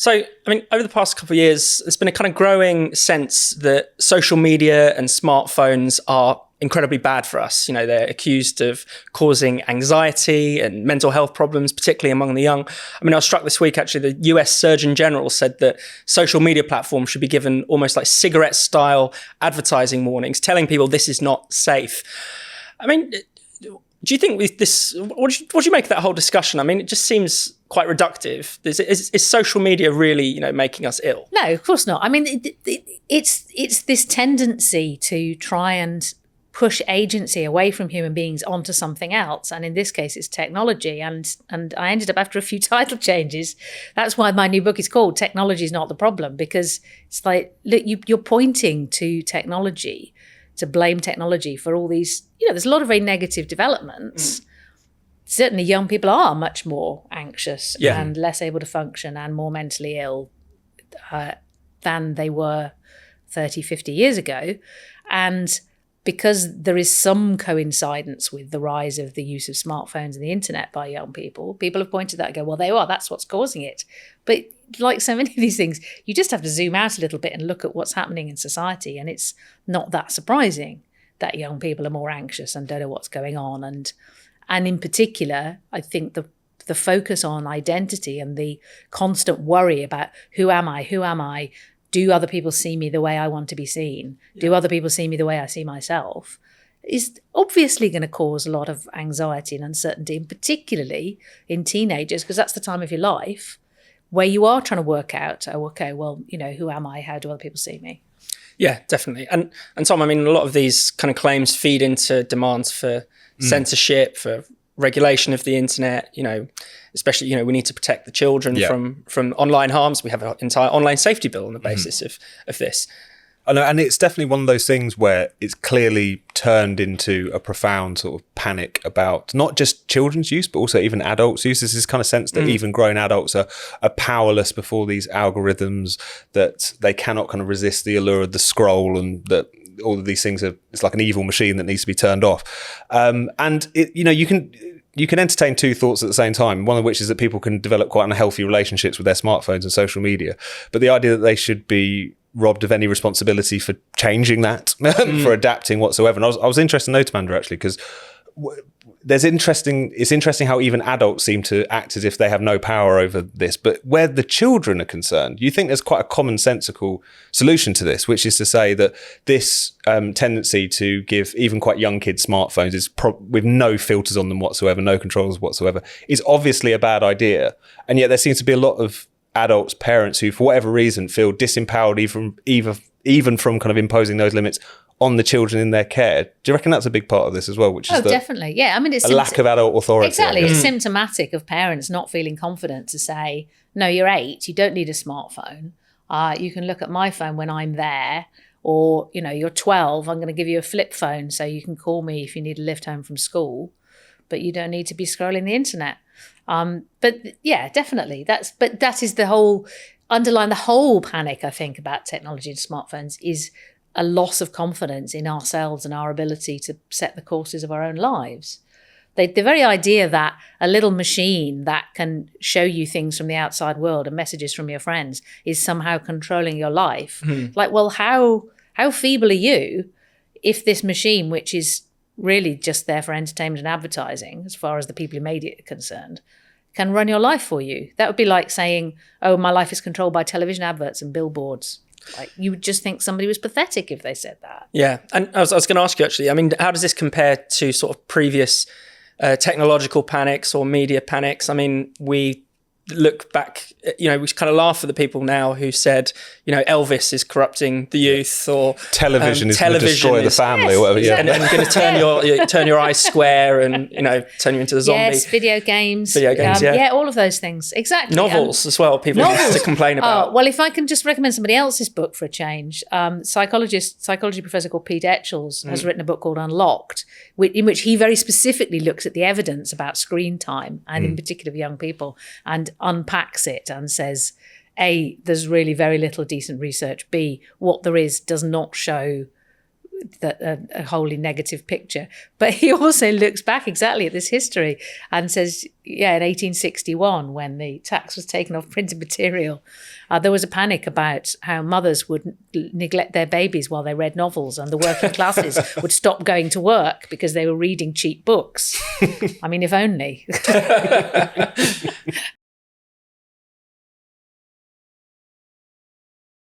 So, I mean, over the past couple of years, there's been a kind of growing sense that social media and smartphones are incredibly bad for us. You know, they're accused of causing anxiety and mental health problems, particularly among the young. I mean, I was struck this week, actually, the US Surgeon General said that social media platforms should be given almost like cigarette-style advertising warnings, telling people this is not safe. I mean, do you think with this, what do you make of that whole discussion? I mean, it just seems quite reductive. Is social media really, you know, making us ill? No, of course not. I mean, it's this tendency to try and push agency away from human beings onto something else. And in this case, it's technology. And I ended up, after a few title changes, that's why my new book is called Technology is Not the Problem, because it's like, look, you're pointing to technology, to blame technology for all these, you know, there's a lot of very negative developments. Certainly young people are much more anxious and less able to function and more mentally ill than they were 30, 50 years ago. And because there is some coincidence with the rise of the use of smartphones and the internet by young people, people have pointed that and go, well, that's what's causing it. But like so many of these things, you just have to zoom out a little bit and look at what's happening in society. And it's not that surprising that young people are more anxious and don't know what's going on. And in particular, I think the focus on identity and the constant worry about who am I? Do other people see me the way I want to be seen? Do other people see me the way I see myself? Is obviously going to cause a lot of anxiety and uncertainty, and particularly in teenagers, because that's the time of your life where you are trying to work out, oh, okay, well, you know, who am I? How do other people see me? Yeah, definitely. And Tom, I mean, a lot of these kind of claims feed into demands for censorship, for regulation of the internet, you know, especially, you know, we need to protect the children from online harms. We have an entire online safety bill on the basis of this. I know, and it's definitely one of those things where it's clearly turned into a profound sort of panic about not just children's use, but also even adults' use. There's this kind of sense that even grown adults are powerless before these algorithms, that they cannot kind of resist the allure of the scroll, and that all of these things it's like an evil machine that needs to be turned off. And it, you know, you can entertain two thoughts at the same time, one of which is that people can develop quite unhealthy relationships with their smartphones and social media. But the idea that they should be robbed of any responsibility for changing that, for adapting whatsoever. And I was interested in Notamanda, actually, because it's interesting how even adults seem to act as if they have no power over this. But where the children are concerned, you think there's quite a commonsensical solution to this, which is to say that this tendency to give even quite young kids smartphones with no filters on them whatsoever, no controls whatsoever, is obviously a bad idea. And yet there seems to be a lot of adults, parents who, for whatever reason, feel disempowered even from kind of imposing those limits on the children in their care. Do you reckon that's a big part of this as well? Which is definitely, yeah. I mean, it's a lack of adult authority. Exactly, it's symptomatic of parents not feeling confident to say, "No, you're 8. You don't need a smartphone. You can look at my phone when I'm there." Or, you know, you're 12. I'm going to give you a flip phone so you can call me if you need a lift home from school, but you don't need to be scrolling the internet. But yeah, definitely. That is the whole underlying the whole panic, I think, about technology and smartphones is a loss of confidence in ourselves and our ability to set the courses of our own lives. The very idea that a little machine that can show you things from the outside world and messages from your friends is somehow controlling your life. Like, well, how feeble are you if this machine, which is really just there for entertainment and advertising, as far as the people who made it are concerned, can run your life for you? That would be like saying, oh, my life is controlled by television adverts and billboards. Like, you would just think somebody was pathetic if they said that. Yeah. And I was going to ask you, actually, I mean, how does this compare to sort of previous technological panics or media panics? I mean, we look back, you know, we kind of laugh at the people now who said, you know, Elvis is corrupting the youth, or television is going to destroy the family, or whatever. Exactly. And going to turn your eyes square and, you know, turn you into the zombie. Yes, video games. Yeah, all of those things. Exactly. Novels as well. People used to complain about. Well, if I can just recommend somebody else's book for a change, psychology professor called Pete Etchells has written a book called Unlocked, in which he very specifically looks at the evidence about screen time, and in particular of young people, and unpacks it and says, A, there's really very little decent research. B, what there is does not show a wholly negative picture. But he also looks back exactly at this history and says, yeah, in 1861, when the tax was taken off printed material, there was a panic about how mothers would neglect their babies while they read novels, and the working classes would stop going to work because they were reading cheap books. I mean, if only.